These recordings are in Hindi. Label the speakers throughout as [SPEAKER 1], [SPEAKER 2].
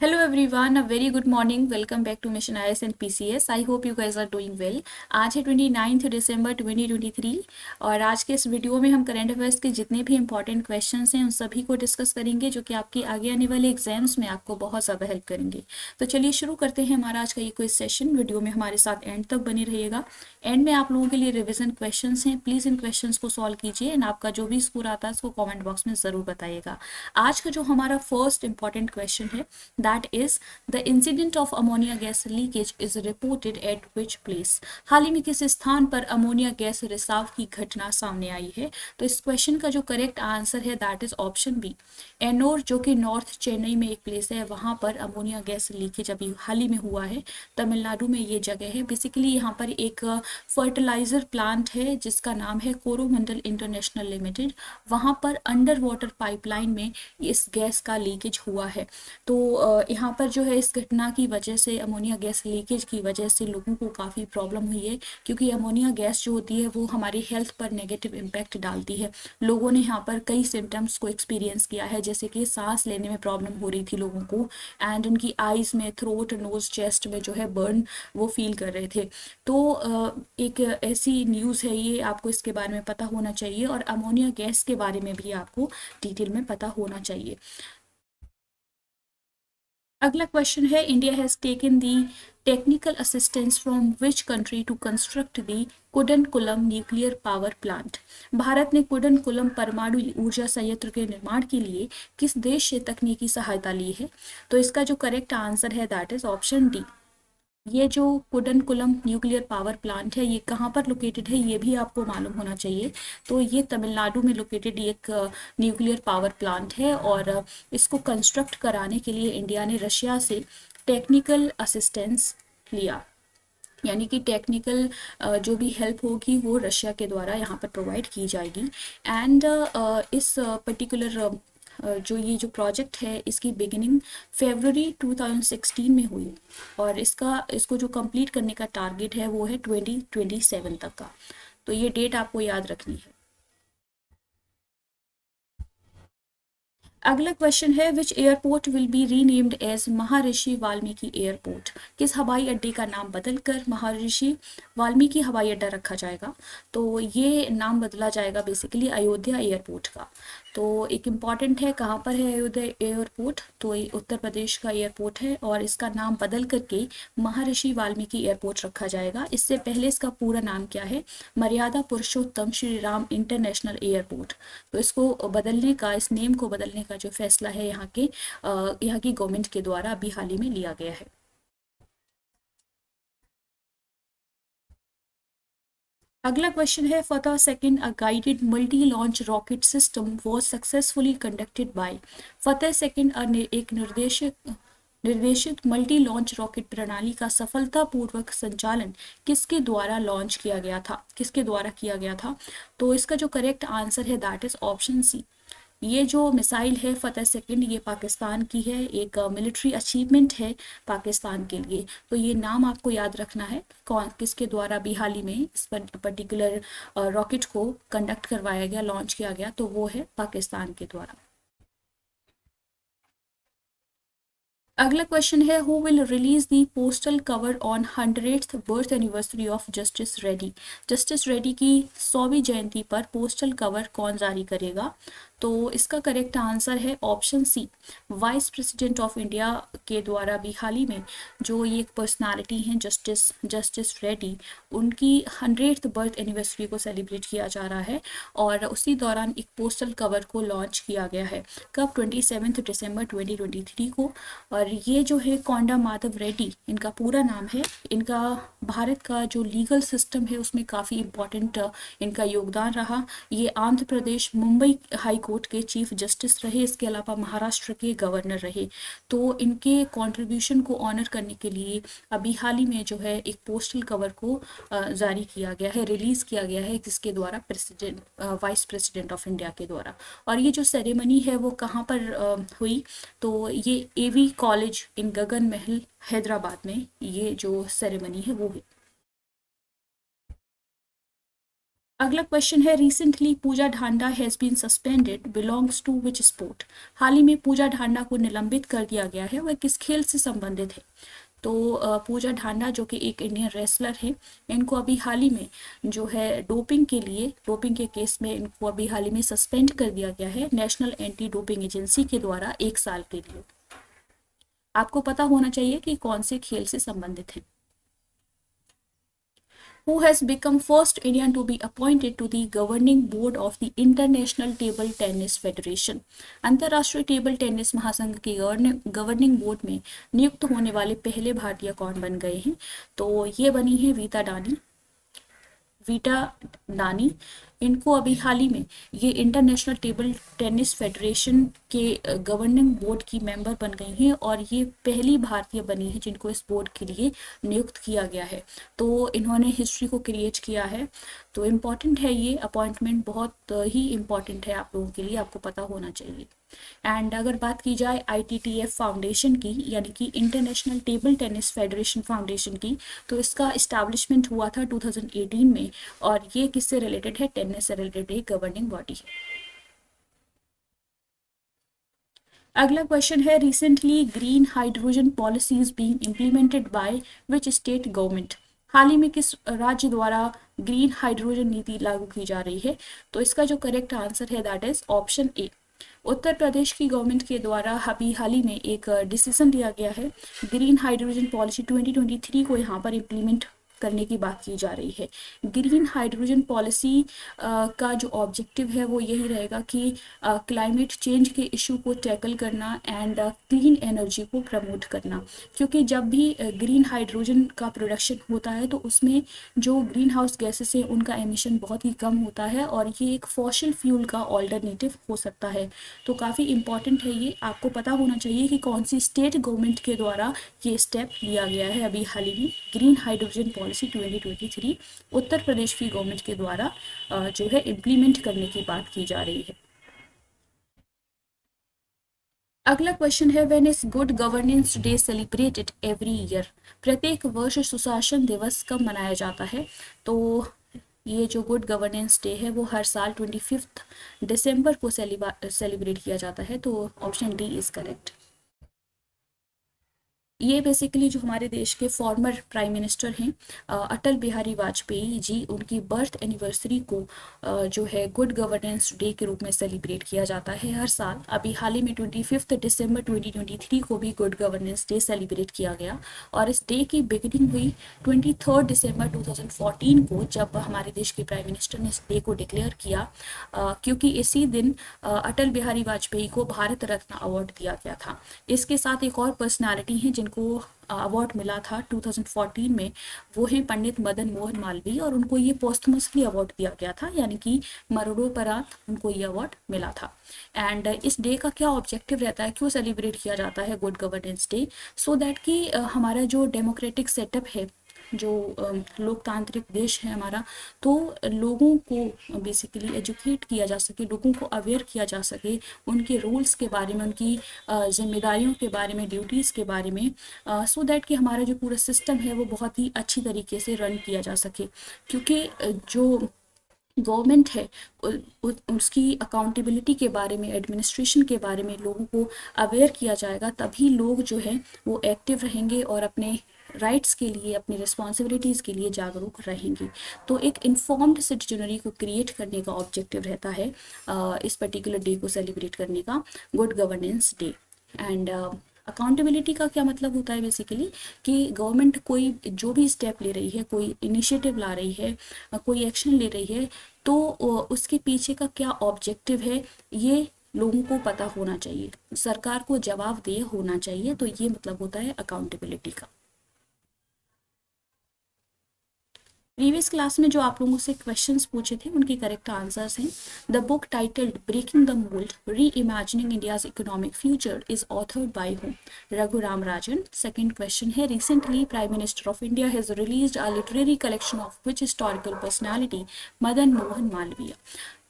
[SPEAKER 1] Hello everyone, a very good morning. Welcome back to Mission IS and PCS. I hope you guys are doing well. आज है 29 दिसंबर 2023 और आज के इस वीडियो में हम करंट अफेयर्स के जितने भी इंपॉर्टेंट क्वेश्चंस हैं उन सभी को डिस्कस करेंगे जो कि आपके आगे आने वाले एग्जाम्स में आपको बहुत ज़्यादा हेल्प करेंगे। तो चलिए शुरू करते हैं हमारा आज का ये क्विज सेशन। वीडियो में हमारे साथ एंड तक बने रहिएगा। एंड में आप लोगों के लिए रिविजन क्वेश्चंस हैं, प्लीज़ इन क्वेश्चंस को सॉल्व कीजिए एंड आपका जो भी स्कोर आता है उसको कॉमेंट बॉक्स में ज़रूर बताइएगा। आज का जो हमारा फर्स्ट इंपॉर्टेंट क्वेश्चन है that is the incident of ammonia gas leakage is reported at which place। हाल ही में किस स्थान पर अमोनिया गैस रिसाव की घटना सामने आई है। तो इस क्वेश्चन का जो करेक्ट आंसर है दैट इज ऑप्शन बी, एनोर, जो कि नॉर्थ चेन्नई में एक प्लेस है, वहां पर अमोनिया गैस लीकेज अभी हाल ही में हुआ है। तमिलनाडु में ये जगह है। बेसिकली यहाँ पर एक फर्टिलाइजर प्लांट है जिसका नाम है कोरोमंडल इंटरनेशनल लिमिटेड। वहां पर अंडर वाटर पाइपलाइन में इस गैस का लीकेज हुआ है। तो यहाँ पर जो है इस घटना की वजह से, अमोनिया गैस लीकेज की वजह से लोगों को काफ़ी प्रॉब्लम हुई है, क्योंकि अमोनिया गैस जो होती है वो हमारी हेल्थ पर नेगेटिव इम्पैक्ट डालती है। लोगों ने यहाँ पर कई सिम्टम्स को एक्सपीरियंस किया है, जैसे कि सांस लेने में प्रॉब्लम हो रही थी लोगों को एंड उनकी आईज में, थ्रोट, नोज, चेस्ट में जो है बर्न वो फील कर रहे थे। तो एक ऐसी न्यूज़ है ये, आपको इसके बारे में पता होना चाहिए और अमोनिया गैस के बारे में भी आपको डिटेल में पता होना चाहिए। अगला क्वेश्चन है, India has taken the technical assistance from which country to construct the Kudankulam nuclear power plant. Bharat ने कुडनकुलम परमाणु ऊर्जा संयंत्र के निर्माण के लिए किस देश से तकनीकी सहायता ली है। तो इसका जो करेक्ट आंसर है दैट इज ऑप्शन डी। ये जो कुडनकुलम न्यूक्लियर पावर प्लांट है ये कहाँ पर लोकेटेड है ये भी आपको मालूम होना चाहिए। तो ये तमिलनाडु में लोकेटेड एक न्यूक्लियर पावर प्लांट है और इसको कंस्ट्रक्ट कराने के लिए इंडिया ने रशिया से टेक्निकल असिस्टेंस लिया, यानी कि टेक्निकल जो भी हेल्प होगी वो रशिया के द्वारा यहाँ पर प्रोवाइड की जाएगी। एंड इस पर्टिकुलर जो ये जो प्रोजेक्ट है इसकी बिगिनिंग फरवरी 2016 में हुई और इसको जो कंप्लीट करने का टारगेट है वो है 2027 तक का। तो ये डेट आपको याद रखनी है। अगला क्वेश्चन है, which airport will be renamed as Maharshi Valmiki airport. किस हवाई अड्डे का नाम बदलकर महर्षि वाल्मीकि हवाई अड्डा रखा जाएगा। तो ये नाम बदला जाएगा बेसिकली अयोध्या एयरपोर्ट का। तो एक इम्पॉर्टेंट है, कहाँ पर है अयोध्या एयरपोर्ट, तो ये उत्तर प्रदेश का एयरपोर्ट है और इसका नाम बदल करके महर्षि वाल्मीकि एयरपोर्ट रखा जाएगा। इससे पहले इसका पूरा नाम क्या है, मर्यादा पुरुषोत्तम श्री राम इंटरनेशनल एयरपोर्ट। तो इसको बदलने का, इस नेम को बदलने का जो फैसला है यहाँ की गवर्नमेंट के द्वारा अभी हाल ही में लिया गया है। अगला क्वेश्चन है, फतह second a guided multi launch rocket system was successfully conducted by. फतह सेकंड एक निर्देशित मल्टी लॉन्च रॉकेट प्रणाली का सफलतापूर्वक संचालन किसके द्वारा लॉन्च किया गया था, किसके द्वारा किया गया था। तो इसका जो करेक्ट आंसर है दैट इज ऑप्शन सी। ये जो मिसाइल है फतेह सेकंड, ये पाकिस्तान की है, एक मिलिट्री अचीवमेंट है पाकिस्तान के लिए। तो ये नाम आपको याद रखना है, कौन किसके द्वारा भी हाल ही में इस पर्टिकुलर रॉकेट को कंडक्ट करवाया गया, लॉन्च किया गया, तो वो है पाकिस्तान के द्वारा। अगला क्वेश्चन है, who will release the postal cover on 100th birth anniversary of justice Reddy. Justice Reddy की 100वीं जयंती पर पोस्टल कवर कौन जारी करेगा। तो इसका करेक्ट आंसर है option c, vice president of India के द्वारा भी हाल ही में जो ये पर्सनालिटी हैं जस्टिस जस्टिस रेड्डी, उनकी 100th बर्थ एनिवर्सरी को सेलिब्रेट किया जा रहा है और उसी दौरान एक पोस्टल कवर को लॉन्च किया गया है। कब, 27 दिसंबर 2023 को। और ये जो है कोंडा माधव रेड्डी इनका पूरा नाम है। इनका भारत का जो लीगल सिस्टम है उसमें काफ़ी इम्पोर्टेंट इनका योगदान रहा। ये आंध्र प्रदेश मुंबई हाई कोर्ट के चीफ जस्टिस रहे, इसके अलावा महाराष्ट्र के गवर्नर रहे। तो इनके कंट्रीब्यूशन को ऑनर करने के लिए अभी हाल ही में जो है एक पोस्टल कवर को जारी किया गया है, रिलीज किया गया है, किसके द्वारा, president vice president of India के द्वारा। और ये जो सेरेमनी है वो कहाँ पर हुई, तो ये एवी कॉलेज इन गगन महल हैदराबाद में ये जो सेरेमनी है वो हुई। अगला क्वेश्चन है, recently Pooja Dhanda has been suspended belongs to which sport. हाल ही में पूजा ढांडा को निलंबित कर दिया गया है, वह किस खेल से संबंधित है। तो पूजा ढांडा जो कि एक इंडियन रेसलर है, इनको अभी हाल ही में जो है डोपिंग के केस में इनको अभी हाल ही में सस्पेंड कर दिया गया है नेशनल एंटी डोपिंग एजेंसी के द्वारा 1 साल के लिए। आपको पता होना चाहिए कि कौन से खेल से संबंधित है। Who has become first Indian to be appointed to the governing board of the International Table Tennis Federation? अंतरराष्ट्रीय टेबल टेनिस महासंघ के गवर्निंग बोर्ड में नियुक्त होने वाले पहले भारतीय कौन बन गए हैं। तो ये बनी है वीटा डानी। इनको अभी हाल ही में ये इंटरनेशनल टेबल टेनिस फेडरेशन के गवर्निंग बोर्ड की मेंबर बन गई हैं और ये पहली भारतीय बनी है जिनको इस बोर्ड के लिए नियुक्त किया गया है। तो इन्होंने हिस्ट्री को क्रिएट किया है। तो इम्पॉर्टेंट है, ये अपॉइंटमेंट बहुत ही इम्पॉर्टेंट है आप लोगों के लिए, आपको पता होना चाहिए। एंड अगर बात की जाए ITTF फाउंडेशन की, यानी कि international table tennis federation foundation की, तो इसका इस्टेब्लिशमेंट हुआ था 2018 में और ये किससे रिलेटेड है, टेनिस से रिलेटेड एक गवर्निंग बॉडी है। अगला क्वेश्चन है, recently green hydrogen policies being implemented by which state government. हाल ही में किस राज्य द्वारा ग्रीन हाइड्रोजन नीति लागू की जा रही है। तो इसका जो करेक्ट आंसर है that is option A, Uttar Pradesh की गवर्नमेंट के द्वारा अभी हाल ही में एक डिसीजन लिया गया है। ग्रीन हाइड्रोजन पॉलिसी 2023 को यहाँ पर इम्प्लीमेंट करने की बात की जा रही है। ग्रीन हाइड्रोजन पॉलिसी का जो ऑब्जेक्टिव है वो यही रहेगा कि क्लाइमेट चेंज के इशू को टैकल करना एंड क्लीन एनर्जी को प्रमोट करना। क्योंकि जब भी ग्रीन हाइड्रोजन का प्रोडक्शन होता है तो उसमें जो ग्रीन हाउस गैसेस हैं उनका एमिशन बहुत ही कम होता है और ये एक फॉसिल फ्यूल का ऑल्टरनेटिव हो सकता है। तो काफ़ी इंपॉर्टेंट है, ये आपको पता होना चाहिए कि कौन सी स्टेट गवर्नमेंट के द्वारा ये स्टेप लिया गया है अभी हाल ही में। Green hydrogen policy 2023 Uttar Pradesh की गवर्नमेंट के द्वारा जो है इम्प्लीमेंट करने की बात की जा रही है। अगला क्वेश्चन है, when is good governance day celebrated every year. प्रत्येक वर्ष सुशासन दिवस कब मनाया जाता है। तो ये जो गुड गवर्नेंस डे है वो हर साल 25 दिसंबर को सेलिब्रेट किया जाता है। तो ऑप्शन डी इज करेक्ट। ये बेसिकली जो हमारे देश के फॉर्मर प्राइम मिनिस्टर हैं अटल बिहारी वाजपेयी जी, उनकी बर्थ एनिवर्सरी को जो है गुड गवर्नेंस डे के रूप में सेलिब्रेट किया जाता है हर साल। अभी हाल ही में 25 दिसंबर 2023 को भी गुड गवर्नेंस डे सेलिब्रेट किया गया और इस डे की बिगिनिंग हुई 23 दिसंबर 2014 को, जब हमारे देश के प्राइम मिनिस्टर ने इस डे को डिक्लेयर किया क्योंकि इसी दिन अटल बिहारी वाजपेयी को भारत रत्न अवार्ड दिया गया था। इसके साथ एक और पर्सनालिटी है जिनको अवार्ड मिला था 2014 में, वो है पंडित मदन मोहन मालवीय और उनको ये पोस्टमसली अवार्ड दिया गया था, यानी कि मरणोपरांत उनको ये अवार्ड मिला था। एंड इस डे का क्या ऑब्जेक्टिव रहता है, क्यों सेलिब्रेट किया जाता है good governance day, so that कि हमारा जो डेमोक्रेटिक सेटअप है, जो लोकतांत्रिक देश है हमारा, तो लोगों को बेसिकली एजुकेट किया जा सके, लोगों को अवेयर किया जा सके उनके रूल्स के बारे में, उनकी जिम्मेदारियों के बारे में, ड्यूटीज़ के बारे में, सो दैट कि हमारा जो पूरा सिस्टम है वो बहुत ही अच्छी तरीके से रन किया जा सके। क्योंकि जो गवर्नमेंट है उसकी अकाउंटेबिलिटी के बारे में, एडमिनिस्ट्रेशन के बारे में लोगों को अवेयर किया जाएगा, तभी लोग जो है वो एक्टिव रहेंगे और अपने राइट्स के लिए, अपनी रिस्पॉन्सिबिलिटीज़ के लिए जागरूक रहेंगे। तो एक इन्फॉर्म्ड सिटीजनरी को क्रिएट करने का ऑब्जेक्टिव रहता है इस पर्टिकुलर डे को सेलिब्रेट करने का, good governance day. And accountability का क्या मतलब होता है बेसिकली कि गवर्नमेंट कोई जो भी स्टेप ले रही है, कोई इनिशिएटिव ला रही है, कोई एक्शन ले रही है, तो उसके पीछे का क्या ऑब्जेक्टिव है ये लोगों को पता होना चाहिए, सरकार को जवाबदेह होना चाहिए। तो ये मतलब होता है अकाउंटेबिलिटी का। प्रीवियस क्लास में जो आप लोगों से क्वेश्चंस पूछे थे उनके करेक्ट आंसर्स हैं। The book titled breaking the mould reimagining India's economic future is authored by whom, Raghuram Rajan. Second question है, recently prime minister of India has released a literary collection of which historical personality, Madan Mohan Malviya.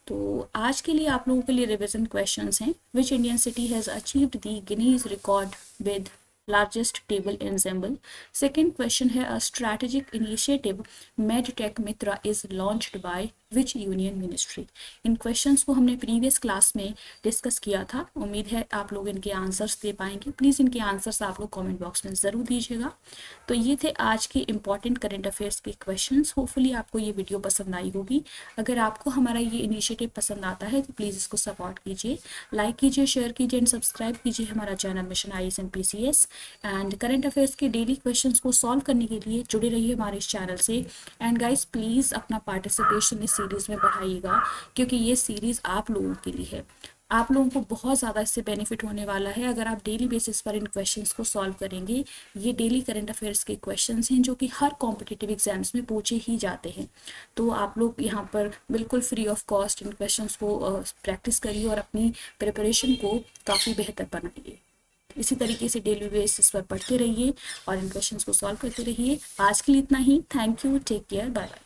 [SPEAKER 1] तो आज के लिए आप लोगों के लिए रिविजन क्वेश्चंस हैं। Which Indian city has achieved the Guinness record with largest table ensemble. Second question है, a strategic initiative MedTech Mitra is launched by which union ministry. In questions को हमने प्रीवियस क्लास में डिस्कस किया था। उम्मीद है आप लोग इनके आंसर्स दे पाएंगे। प्लीज़ इनके आंसर्स आप लोग कमेंट बॉक्स में ज़रूर दीजिएगा। तो ये थे आज के इंपॉर्टेंट करंट अफेयर्स के क्वेश्चंस। होपफुली आपको ये वीडियो पसंद आई होगी। अगर आपको हमारा ये इनिशिएटिव पसंद आता है तो प्लीज़ इसको सपोर्ट कीजिए, लाइक कीजिए, शेयर कीजिए एंड सब्सक्राइब कीजिए हमारा channel mission IAS and PCS। And current affairs के डेली क्वेश्चंस को सॉल्व करने के लिए जुड़े रहिए हमारे इस चैनल से। एंड गाइस प्लीज़ अपना पार्टिसिपेशन इस सीरीज़ में बढ़ाइएगा, क्योंकि ये सीरीज़ आप लोगों के लिए है। आप लोगों को बहुत ज़्यादा इससे बेनिफिट होने वाला है अगर आप डेली बेसिस पर इन क्वेश्चंस को सॉल्व करेंगे। ये डेली करंट अफेयर्स के क्वेश्चंस हैं जो कि हर कॉम्पिटिटिव एग्जाम्स में पूछे ही जाते हैं। तो आप लोग यहाँ पर बिल्कुल free of cost in questions को प्रैक्टिस करिए और अपनी प्रिपरेशन को काफ़ी बेहतर बनाइए। इसी तरीके से डेली बेसिस पर पढ़ते रहिए और इन क्वेश्चंस को सॉल्व करते रहिए। आज के लिए इतना ही। Thank you, take care, bye bye.